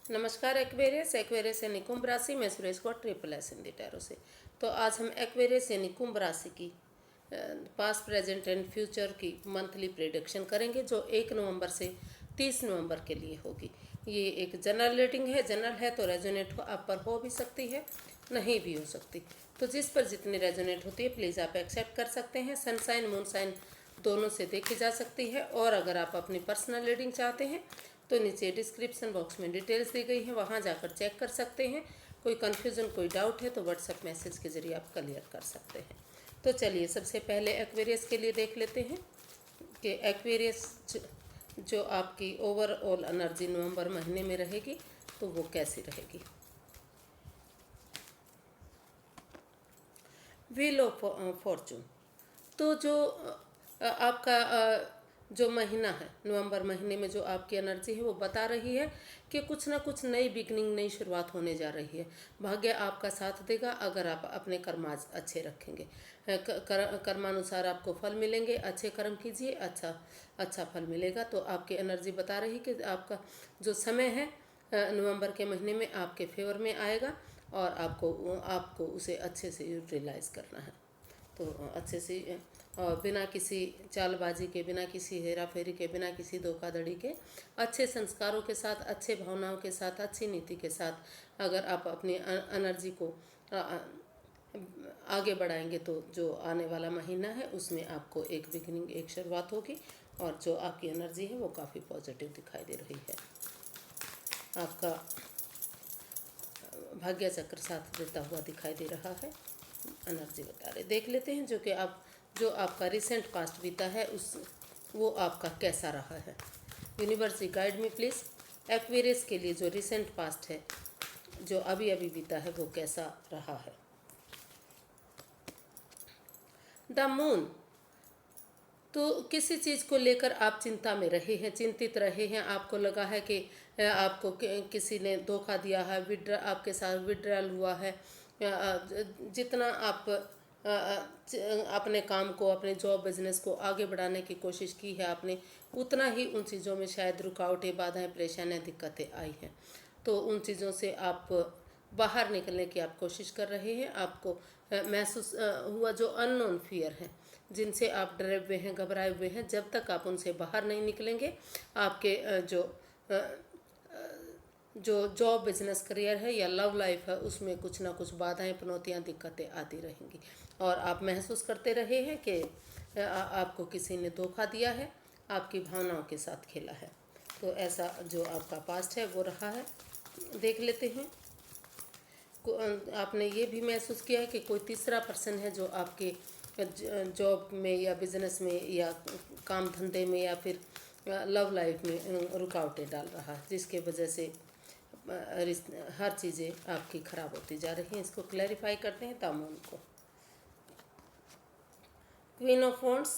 नमस्कार एक्वेरियस यानी कुंभ राशि में सुरेश को ट्रिपल एस हिंदी टैरो से। तो आज हम एक्वेरियस यानी कुंभ राशि की पास्ट प्रेजेंट एंड फ्यूचर की मंथली प्रेडिक्शन करेंगे जो 1 नवंबर से 30 नवंबर के लिए होगी। ये एक जनरल रीडिंग है। जनरल है तो रेजोनेट आप पर हो भी सकती है, नहीं भी हो सकती। तो जिस पर जितनी रेजोनेट होती है प्लीज़ आप एक्सेप्ट कर सकते हैं। सनसाइन मूनसाइन दोनों से देखी जा सकती है। और अगर आप अपनी पर्सनल रीडिंग चाहते हैं तो नीचे डिस्क्रिप्शन बॉक्स में डिटेल्स दी गई है, वहाँ जाकर चेक कर सकते हैं। कोई कन्फ्यूज़न कोई डाउट है तो व्हाट्सएप मैसेज के ज़रिए आप क्लियर कर सकते हैं। तो चलिए सबसे पहले एक्वेरियस के लिए देख लेते हैं कि एक्वेरियस जो आपकी ओवरऑल एनर्जी नवंबर महीने में रहेगी तो वो कैसी रहेगी। Wheel of Fortune. तो जो आपका जो महीना है नवंबर महीने में जो आपकी एनर्जी है वो बता रही है कि कुछ ना कुछ नई बिगनिंग, नई शुरुआत होने जा रही है। भाग्य आपका साथ देगा अगर आप अपने कर्म अच्छे रखेंगे। कर्मानुसार आपको फल मिलेंगे। अच्छे कर्म कीजिए, अच्छा फल मिलेगा। तो आपकी एनर्जी बता रही कि आपका जो समय है नवंबर के महीने में आपके फेवर में आएगा और आपको उसे अच्छे से यूटिलाइज करना है। तो अच्छे से और बिना किसी चालबाजी के, बिना किसी हेरा फेरी के, बिना किसी धोखाधड़ी के, अच्छे संस्कारों के साथ, अच्छे भावनाओं के साथ, अच्छी नीति के साथ अगर आप अपनी एनर्जी को आगे बढ़ाएंगे तो जो आने वाला महीना है उसमें आपको एक बिगनिंग, एक शुरुआत होगी। और जो आपकी एनर्जी है वो काफ़ी पॉजिटिव दिखाई दे रही है। आपका भाग्य चक्र साथ देता हुआ दिखाई दे रहा है। एनर्जी बता रहे, देख लेते हैं जो आपका रिसेंट पास्ट बीता है वो आपका कैसा रहा है। यूनिवर्स गाइड में प्लीज़ एक्वेरियस के लिए जो रिसेंट पास्ट है, जो अभी अभी बीता है वो कैसा रहा है। The moon. तो किसी चीज़ को लेकर आप चिंता में रहे हैं, चिंतित रहे हैं। आपको लगा है कि आपको किसी ने धोखा दिया है, आपके साथ विड्रॉल हुआ है। जितना आप अपने काम को, अपने जॉब बिजनेस को आगे बढ़ाने की कोशिश की है आपने, उतना ही उन चीज़ों में शायद रुकावटें, बाधाएं, परेशानियां, दिक्कतें आई हैं। तो उन चीज़ों से आप बाहर निकलने की आप कोशिश कर रहे हैं। आपको महसूस हुआ जो अननोन फियर है, जिनसे आप डरे हुए हैं, घबराए हुए हैं। जब तक आप उनसे बाहर नहीं निकलेंगे आपके जो जॉब बिजनेस करियर है या लव लाइफ है उसमें कुछ ना कुछ बाधाएं, चुनौतियां, दिक्कतें आती रहेंगी। और आप महसूस करते रहे हैं कि आपको किसी ने धोखा दिया है, आपकी भावनाओं के साथ खेला है। तो ऐसा जो आपका पास्ट है वो रहा है। देख लेते हैं। आपने ये भी महसूस किया है कि कोई तीसरा पर्सन है जो आपके जॉब में या बिजनेस में या काम धंधे में या फिर लव लाइफ में रुकावटें डाल रहा है, जिसके वजह से हर चीज़ें आपकी ख़राब होती जा रही हैं। इसको क्लैरिफाई करते हैं तामून को। Queen of wands,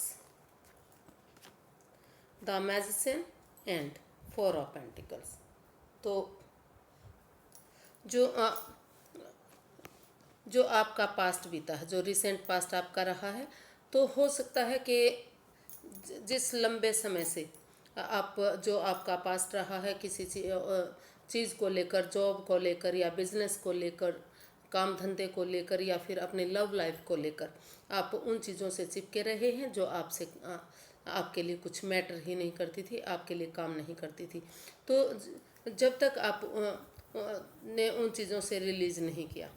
the magician and 4 of pentacles. तो जो जो आपका पास्ट बीता है, जो रिसेंट पास्ट आपका रहा है, तो हो सकता है कि जिस लंबे समय से आप जो आपका पास्ट रहा है किसी चीज़ को लेकर, जॉब को लेकर या बिजनेस को लेकर, काम धंधे को लेकर या फिर अपने लव लाइफ को लेकर, आप उन चीज़ों से चिपके रहे हैं जो आपसे आपके लिए कुछ मैटर ही नहीं करती थी, आपके लिए काम नहीं करती थी। तो जब तक आप ने उन चीज़ों से रिलीज़ नहीं किया,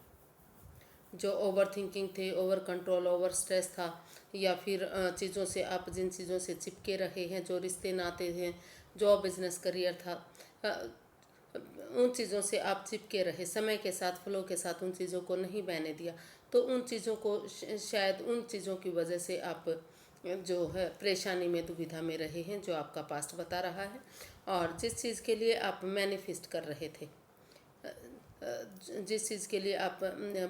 जो ओवर थिंकिंग थे, ओवर कंट्रोल, ओवर स्ट्रेस था, या फिर चीज़ों से आप जिन चीज़ों से चिपके रहे हैं, जो रिश्ते नाते हैं, जॉब बिजनेस करियर था, उन चीज़ों से आप चिपके रहे, समय के साथ, फ्लो के साथ उन चीज़ों को नहीं बहने दिया। तो उन चीज़ों को शायद उन चीज़ों की वजह से आप जो है परेशानी में, दुविधा में रहे हैं, जो आपका पास्ट बता रहा है। और जिस चीज़ के लिए आप मैनिफेस्ट कर रहे थे, जिस चीज़ के लिए आप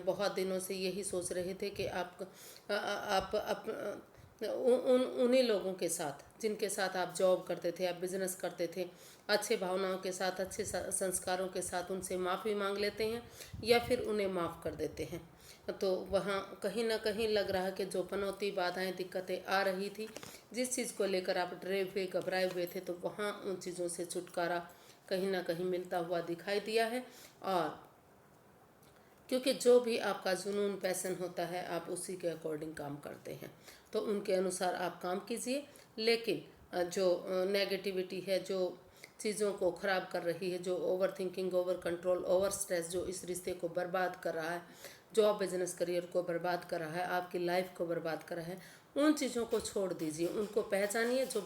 बहुत दिनों से यही सोच रहे थे कि आप उन्हीं लोगों के साथ जिनके साथ आप जॉब करते थे, आप बिजनेस करते थे, अच्छे भावनाओं के साथ, अच्छे संस्कारों के साथ उनसे माफ़ी मांग लेते हैं या फिर उन्हें माफ़ कर देते हैं। तो वहाँ कहीं ना कहीं लग रहा है कि जो पनौती, बाधाएं, दिक्कतें आ रही थी, जिस चीज़ को लेकर आप डरे हुए, घबराए हुए थे, तो वहाँ उन चीज़ों से छुटकारा कहीं ना कहीं मिलता हुआ दिखाई दिया है। और क्योंकि जो भी आपका जुनून पैशन होता है आप उसी के अकॉर्डिंग काम करते हैं, तो उनके अनुसार आप काम कीजिए। लेकिन जो नेगेटिविटी है, जो चीज़ों को ख़राब कर रही है, जो over thinking, over control, over stress जो इस रिश्ते को बर्बाद कर रहा है, जॉब बिजनेस करियर को बर्बाद कर रहा है, आपकी लाइफ को बर्बाद कर रहा है, उन चीज़ों को छोड़ दीजिए। उनको पहचानिए जो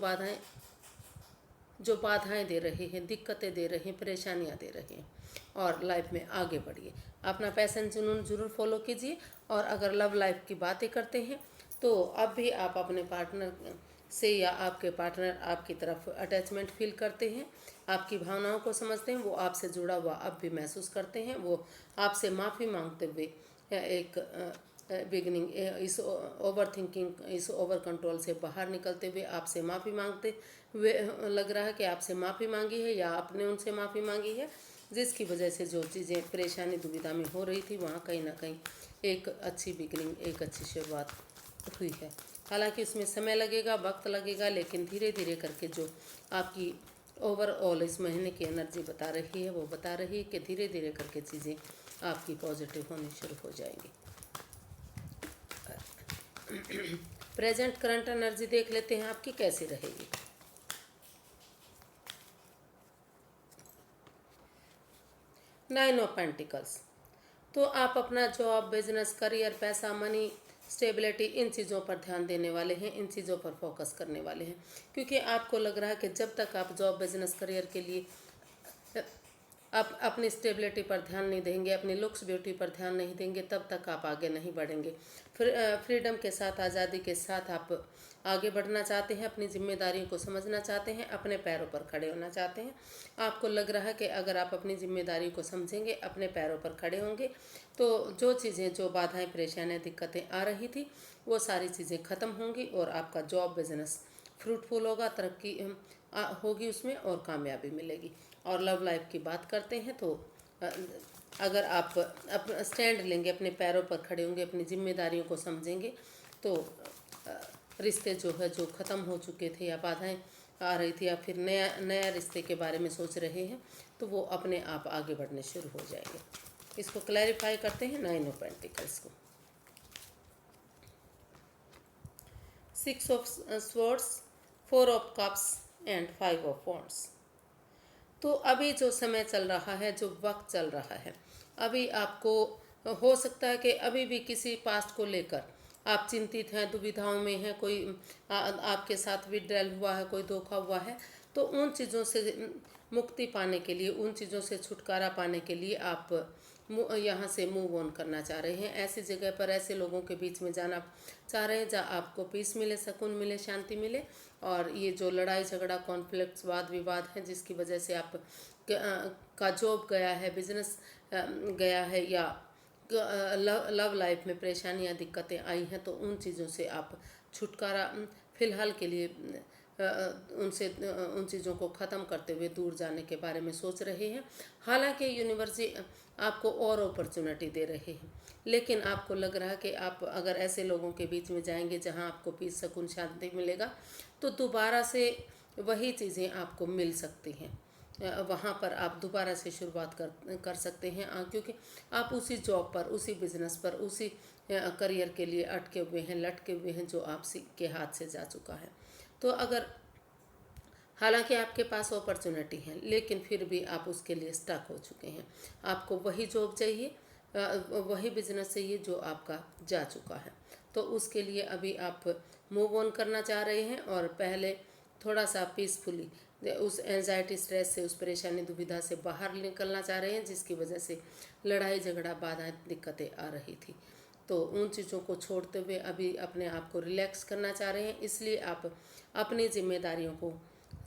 बाधाएं दे रही हैं, दिक्कतें दे रही हैं, परेशानियां दे रही हैं, और लाइफ में आगे बढ़िए। अपना पैशन जुनून जरूर फॉलो कीजिए। और अगर लव लाइफ की बातें करते हैं तो अब भी आप अपने पार्टनर से या आपके पार्टनर आपकी तरफ अटैचमेंट फील करते हैं, आपकी भावनाओं को समझते हैं, वो आपसे जुड़ा हुआ अब भी महसूस करते हैं, वो आपसे माफ़ी मांगते हुए एक बिगनिंग इस ओवर थिंकिंग, इस ओवर कंट्रोल से बाहर निकलते हुए आपसे माफ़ी मांगते हुए लग रहा है कि आपसे माफ़ी मांगी है या आपने उनसे माफ़ी मांगी है, जिसकी वजह से जो चीज़ें परेशानी दुविधा में हो रही थी वहाँ कहीं ना कहीं एक अच्छी बिगनिंग, एक अच्छी शुरुआत हुई है। हालांकि उसमें समय लगेगा, वक्त लगेगा, लेकिन धीरे धीरे करके जो आपकी ओवरऑल इस महीने की एनर्जी बता रही है वो बता रही है कि धीरे धीरे करके चीज़ें आपकी पॉजिटिव होनी शुरू हो जाएंगी। प्रेजेंट करंट एनर्जी देख लेते हैं आपकी कैसी रहेगी। 9 ऑफ पेंटिकल्स। तो आप अपना जॉब, बिजनेस, करियर, पैसा, मनी, स्टेबिलिटी, इन चीज़ों पर ध्यान देने वाले हैं, इन चीज़ों पर फोकस करने वाले हैं। क्योंकि आपको लग रहा है कि जब तक आप जॉब, बिजनेस, करियर के लिए आप अपनी स्टेबिलिटी पर ध्यान नहीं देंगे, अपनी लुक्स ब्यूटी पर ध्यान नहीं देंगे, तब तक आप आगे नहीं बढ़ेंगे। फिर फ्रीडम के साथ, आज़ादी के साथ आप आगे बढ़ना चाहते हैं, अपनी जिम्मेदारियों को समझना चाहते हैं, अपने पैरों पर खड़े होना चाहते हैं। आपको लग रहा है कि अगर आप अपनी जिम्मेदारी को समझेंगे, अपने पैरों पर खड़े होंगे, तो जो चीज़ें, जो बाधाएं, परेशानियां, दिक्कतें आ रही थी वो सारी चीज़ें ख़त्म होंगी और आपका जॉब, बिजनेस फ्रूटफुल होगा, तरक्की होगी उसमें और कामयाबी मिलेगी। और लव लाइफ की बात करते हैं तो अगर आप स्टैंड लेंगे, अपने पैरों पर खड़े होंगे, अपनी जिम्मेदारियों को समझेंगे, तो रिश्ते जो है, जो ख़त्म हो चुके थे या बाधाएं आ रही थी या फिर नया नया रिश्ते के बारे में सोच रहे हैं, तो वो अपने आप आगे बढ़ने शुरू हो जाएंगे। इसको क्लैरिफाई करते हैं 9 ऑफ पेंटिकल्स को। 6 of swords, 4 of cups and 5 of wands. तो अभी जो समय चल रहा है, जो वक्त चल रहा है, अभी आपको हो सकता है कि अभी भी किसी पास्ट को लेकर आप चिंतित हैं, दुविधाओं में हैं, कोई आपके साथ विड्रॉल हुआ है, कोई धोखा हुआ है, तो उन चीज़ों से मुक्ति पाने के लिए, उन चीज़ों से छुटकारा पाने के लिए आप यहाँ से मूव ऑन करना चाह रहे हैं। ऐसी जगह पर, ऐसे लोगों के बीच में जाना चाह रहे हैं जहाँ आपको पीस मिले, सुकून मिले, शांति मिले। और ये जो लड़ाई झगड़ा, कॉन्फ्लिक्ट्स, वाद विवाद है, जिसकी वजह से आप का जॉब गया है, बिजनेस गया है, या लव लाइफ में परेशानियां, दिक्कतें आई हैं, तो उन चीज़ों से आप छुटकारा फिलहाल के लिए उन चीज़ों को ख़त्म करते हुए दूर जाने के बारे में सोच रहे हैं। हालांकि यूनिवर्सिटी आपको और अपॉर्चुनिटी दे रहे हैं, लेकिन आपको लग रहा है कि आप अगर ऐसे लोगों के बीच में जाएंगे जहां आपको पीस, सुकून, शांति मिलेगा, तो दोबारा से वही चीज़ें आपको मिल सकती हैं। वहाँ पर आप दोबारा से शुरुआत कर सकते हैं, क्योंकि आप उसी जॉब पर, उसी बिजनेस पर, उसी करियर के लिए अटके हुए हैं, लटके हुए हैं, जो आप के हाथ से जा चुका है। तो अगर हालांकि आपके पास अपॉर्चुनिटी है, लेकिन फिर भी आप उसके लिए स्टक हो चुके हैं, आपको वही जॉब चाहिए, वही बिजनेस चाहिए जो आपका जा चुका है, तो उसके लिए अभी आप मूव ऑन करना चाह रहे हैं और पहले थोड़ा सा पीसफुली उस एंजाइटी, स्ट्रेस से, उस परेशानी, दुविधा से बाहर निकलना चाह रहे हैं, जिसकी वजह से लड़ाई झगड़ा, बाधाएं, दिक्कतें आ रही थी। तो उन चीज़ों को छोड़ते हुए अभी अपने आप को रिलैक्स करना चाह रहे हैं, इसलिए आप अपनी जिम्मेदारियों को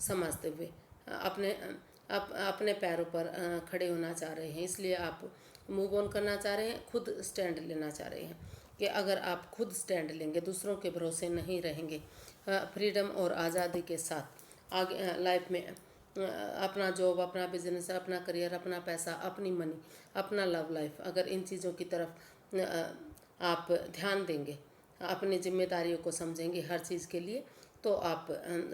समझते हुए अपने पैरों पर खड़े होना चाह रहे हैं, इसलिए आप मूव ऑन करना चाह रहे हैं, खुद स्टैंड लेना चाह रहे हैं कि अगर आप खुद स्टैंड लेंगे, दूसरों के भरोसे नहीं रहेंगे, फ्रीडम और आज़ादी के साथ आगे लाइफ में अपना जॉब, अपना बिजनेस, अपना करियर, अपना पैसा, अपनी मनी, अपना लव लाइफ, अगर इन चीज़ों की तरफ आप ध्यान देंगे, अपनी जिम्मेदारियों को समझेंगे हर चीज़ के लिए, तो आप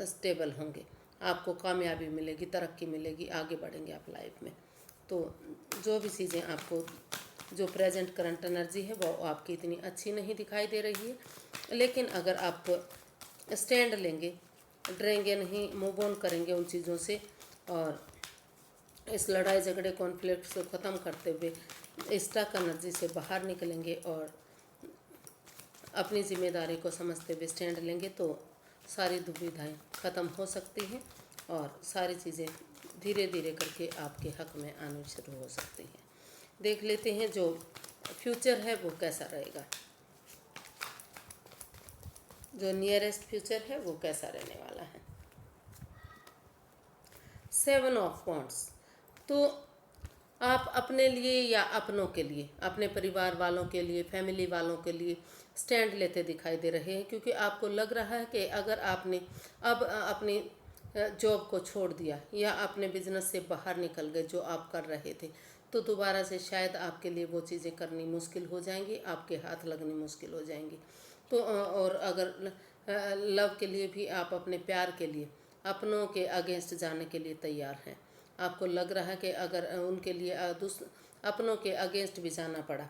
स्टेबल होंगे, आपको कामयाबी मिलेगी, तरक्की मिलेगी, आगे बढ़ेंगे आप लाइफ में। तो जो भी चीज़ें आपको, जो प्रेजेंट करंट एनर्जी है वो आपकी इतनी अच्छी नहीं दिखाई दे रही है, लेकिन अगर आप स्टैंड लेंगे, डरेंगे नहीं, मूव ऑन करेंगे उन चीज़ों से, और इस लड़ाई झगड़े कॉन्फ्लिक्ट को ख़त्म करते हुए स्टक एनर्जी से बाहर निकलेंगे और अपनी जिम्मेदारी को समझते हुए स्टैंड लेंगे, तो सारी दुविधाएं ख़त्म हो सकती हैं और सारी चीज़ें धीरे धीरे करके आपके हक में आनी शुरू हो सकती हैं। देख लेते हैं जो फ्यूचर है वो कैसा रहेगा, जो नियरेस्ट फ्यूचर है वो कैसा रहने वाला है। 7 ऑफ वॉन्ड्स, तो आप अपने लिए या अपनों के लिए, अपने परिवार वालों के लिए, फैमिली वालों के लिए स्टैंड लेते दिखाई दे रहे हैं, क्योंकि आपको लग रहा है कि अगर आपने अब अपनी जॉब को छोड़ दिया या अपने बिजनेस से बाहर निकल गए जो आप कर रहे थे, तो दोबारा से शायद आपके लिए वो चीज़ें करनी मुश्किल हो जाएंगी, आपके हाथ लगनी मुश्किल हो जाएंगी। तो और अगर लव के लिए भी आप अपने प्यार के लिए अपनों के अगेंस्ट जाने के लिए तैयार हैं। आपको लग रहा है कि अगर उनके लिए अपनों के अगेंस्ट भी जाना पड़ा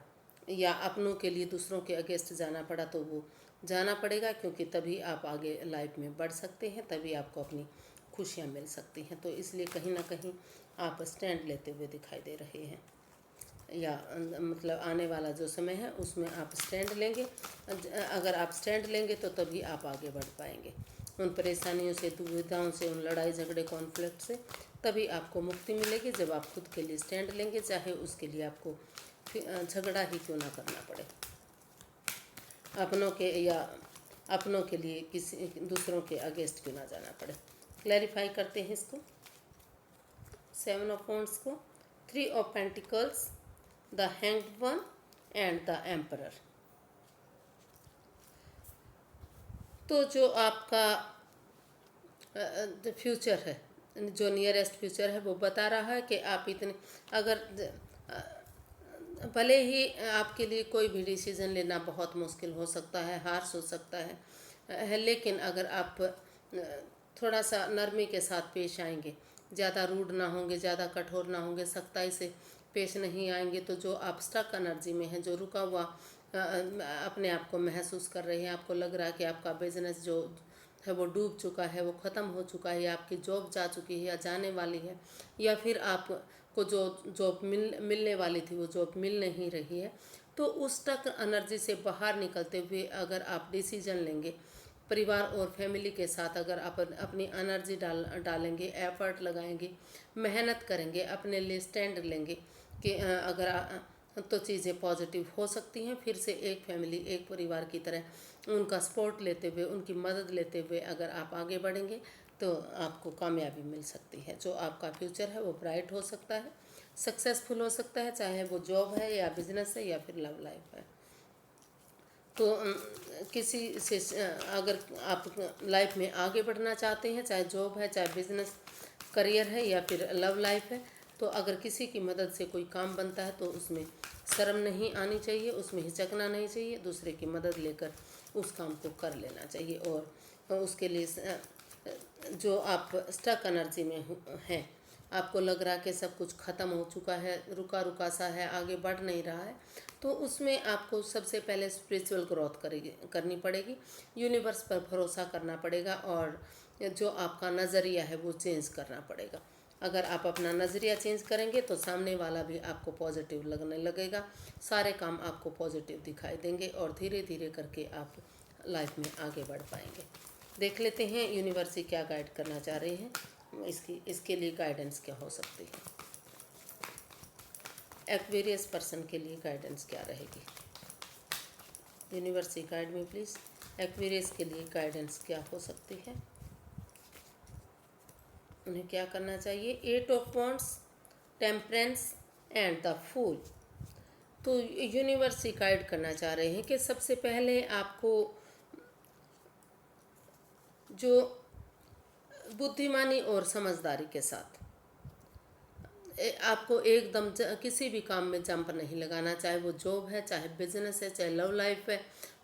या अपनों के लिए दूसरों के अगेंस्ट जाना पड़ा तो वो जाना पड़ेगा, क्योंकि तभी आप आगे लाइफ में बढ़ सकते हैं, तभी आपको अपनी खुशियाँ मिल सकती हैं। तो इसलिए कहीं ना कहीं आप स्टैंड लेते हुए दिखाई दे रहे हैं, या मतलब आने वाला जो समय है उसमें आप स्टैंड लेंगे। अगर आप स्टैंड लेंगे तो तभी आप आगे बढ़ पाएंगे। उन परेशानियों से, दुविधाओं से, उन लड़ाई झगड़े कॉन्फ्लिक्ट से तभी आपको मुक्ति मिलेगी जब आप खुद के लिए स्टैंड लेंगे, चाहे उसके लिए आपको झगड़ा ही क्यों ना करना पड़े, अपनों के या अपनों के लिए किसी दूसरों के अगेंस्ट क्यों ना जाना पड़े। क्लैरिफाई करते हैं इसको, 7 ऑफ वॉन्ड्स को। 3 of pentacles, the hanged one and the emperor. तो जो आपका फ्यूचर है, जो नियरेस्ट फ्यूचर है, वो बता रहा है कि आप इतने, अगर भले ही आपके लिए कोई भी डिसीज़न लेना बहुत मुश्किल हो सकता है, हार्श हो सकता है, लेकिन अगर आप थोड़ा सा नरमी के साथ पेश आएंगे, ज़्यादा रूड ना होंगे, ज़्यादा कठोर ना होंगे, सख्ताई से पेश नहीं आएंगे, तो जो आप स्टक एनर्जी में हैं, जो रुका हुआ अपने आप को महसूस कर रहे हैं, आपको लग रहा है कि आपका बिजनेस जो है वो डूब चुका है, वो ख़त्म हो चुका है, या आपकी जॉब जा चुकी है या जाने वाली है, या फिर आपको जो जॉब मिलने वाली थी वो जॉब मिल नहीं रही है, तो उस स्टक एनर्जी से बाहर निकलते हुए अगर आप डिसीजन लेंगे, परिवार और फैमिली के साथ अगर आप अपनी एनर्जी डालेंगे, एफर्ट लगाएंगे, मेहनत करेंगे, अपने लिए स्टैंड लेंगे कि तो चीज़ें पॉजिटिव हो सकती हैं। फिर से एक फैमिली, एक परिवार की तरह उनका सपोर्ट लेते हुए, उनकी मदद लेते हुए अगर आप आगे बढ़ेंगे तो आपको कामयाबी मिल सकती है। जो आपका फ्यूचर है वो ब्राइट हो सकता है, सक्सेसफुल हो सकता है, चाहे वो जॉब है या बिजनेस है या फिर लव लाइफ है। तो किसी से अगर आप लाइफ में आगे बढ़ना चाहते हैं, चाहे जॉब है, चाहे बिजनेस करियर है या फिर लव लाइफ है, तो अगर किसी की मदद से कोई काम बनता है तो उसमें शर्म नहीं आनी चाहिए, उसमें हिचकना नहीं चाहिए, दूसरे की मदद लेकर उस काम को कर लेना चाहिए। और उसके लिए जो आप स्टक एनर्जी में हैं, आपको लग रहा है कि सब कुछ ख़त्म हो चुका है, रुका रुका सा है, आगे बढ़ नहीं रहा है, तो उसमें आपको सबसे पहले स्पिरिचुअल ग्रोथ करनी पड़ेगी, यूनिवर्स पर भरोसा करना पड़ेगा, और जो आपका नज़रिया है वो चेंज करना पड़ेगा। अगर आप अपना नज़रिया चेंज करेंगे तो सामने वाला भी आपको पॉजिटिव लगने लगेगा, सारे काम आपको पॉजिटिव दिखाई देंगे और धीरे धीरे करके आप लाइफ में आगे बढ़ पाएंगे। देख लेते हैं यूनिवर्स ही क्या गाइड करना चाह रहे हैं, इसके लिए गाइडेंस क्या हो सकती है। एक्वेरियस पर्सन के लिए गाइडेंस क्या रहेगी, universe he guide me please. Aquarius के लिए गाइडेंस क्या हो सकती है, उन्हें क्या करना चाहिए। 8 of wands, temperance and the fool. तो यूनिवर्स ही गाइड करना चाह रहे हैं कि सबसे पहले आपको जो बुद्धिमानी और समझदारी के साथ आपको एकदम किसी भी काम में जंप नहीं लगाना, चाहे वो जॉब है, चाहे बिजनेस है, चाहे लव लाइफ है।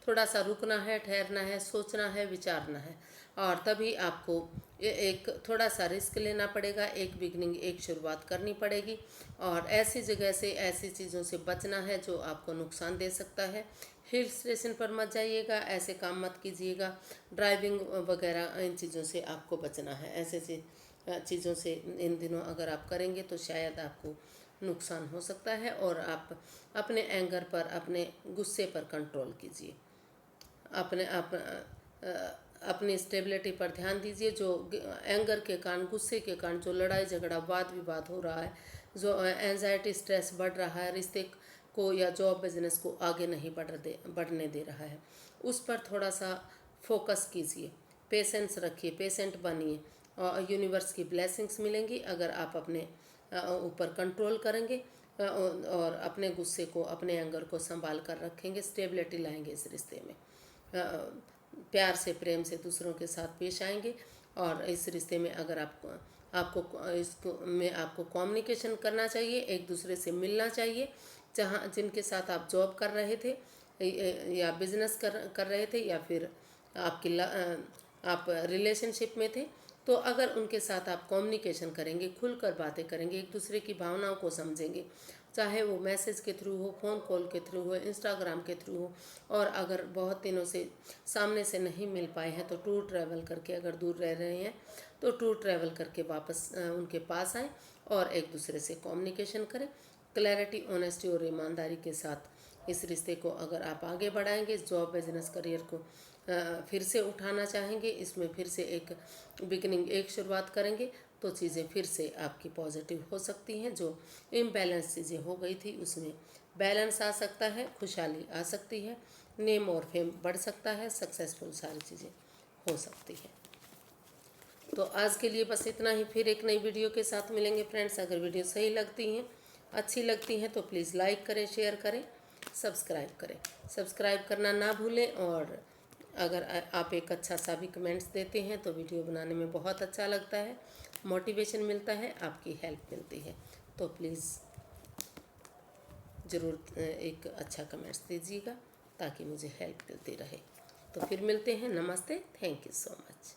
थोड़ा सा रुकना है, ठहरना है, सोचना है, विचारना है। और तभी आपको एक थोड़ा सा रिस्क लेना पड़ेगा, एक बिगनिंग, एक शुरुआत करनी पड़ेगी। और ऐसी जगह से, ऐसी चीज़ों से बचना है जो आपको नुकसान दे सकता है। हिल स्टेशन पर मत जाइएगा, ऐसे काम मत कीजिएगा, ड्राइविंग वगैरह इन चीज़ों से आपको बचना है। ऐसे चीज़ों से इन दिनों अगर आप करेंगे तो शायद आपको नुकसान हो सकता है। और आप अपने एंगर पर, अपने गुस्से पर कंट्रोल कीजिए, अपने अपनी स्टेबिलिटी पर ध्यान दीजिए। जो एंगर के कारण, गुस्से के कारण जो लड़ाई झगड़ा, वाद विवाद हो रहा है, जो एंजाइटी, स्ट्रेस बढ़ रहा है, रिश्ते को या जॉब बिजनेस को आगे नहीं बढ़ने दे रहा है, उस पर थोड़ा सा फोकस कीजिए, पेशेंस रखिए, पेशेंट बनिए, और यूनिवर्स की ब्लेसिंग्स मिलेंगी अगर आप अपने ऊपर कंट्रोल करेंगे और अपने गुस्से को, अपने एंगर को संभाल कर रखेंगे, स्टेबिलिटी लाएंगे इस रिश्ते में, प्यार से, प्रेम से दूसरों के साथ पेश आएंगे। और इस रिश्ते में अगर आपको कम्युनिकेशन करना चाहिए, एक दूसरे से मिलना चाहिए। जहाँ जिनके साथ आप जॉब कर रहे थे या बिजनेस कर रहे थे, या फिर आप रिलेशनशिप में थे, तो अगर उनके साथ आप कम्युनिकेशन करेंगे, खुलकर बातें करेंगे, एक दूसरे की भावनाओं को समझेंगे, चाहे वो मैसेज के थ्रू हो, फ़ोन कॉल के थ्रू हो, इंस्टाग्राम के थ्रू हो, और अगर बहुत दिनों से सामने से नहीं मिल पाए हैं तो टूर ट्रैवल करके, अगर दूर रह रहे हैं तो टूर ट्रैवल करके वापस उनके पास आए और एक दूसरे से कम्युनिकेशन करें। क्लैरिटी, ऑनेस्टी और ईमानदारी के साथ इस रिश्ते को अगर आप आगे बढ़ाएंगे, इस जॉब बिजनेस करियर को फिर से उठाना चाहेंगे, इसमें फिर से एक बिगनिंग, एक शुरुआत करेंगे, तो चीज़ें फिर से आपकी पॉजिटिव हो सकती हैं। जो इम्बैलेंस चीज़ें हो गई थी उसमें बैलेंस आ सकता है, खुशहाली आ सकती है, नेम और फेम बढ़ सकता है, सक्सेसफुल सारी चीज़ें हो सकती हैं। तो आज के लिए बस इतना ही। फिर एक नई वीडियो के साथ मिलेंगे फ्रेंड्स। अगर वीडियो सही लगती हैं, अच्छी लगती हैं, तो प्लीज़ लाइक करें, शेयर करें, सब्सक्राइब करें। सब्सक्राइब करना ना भूलें। और अगर आप एक अच्छा सा भी कमेंट्स देते हैं तो वीडियो बनाने में बहुत अच्छा लगता है, मोटिवेशन मिलता है, आपकी हेल्प मिलती है। तो प्लीज़ ज़रूर एक अच्छा कमेंट्स दीजिएगा ताकि मुझे हेल्प मिलती रहे। तो फिर मिलते हैं। नमस्ते, थैंक यू सो मच।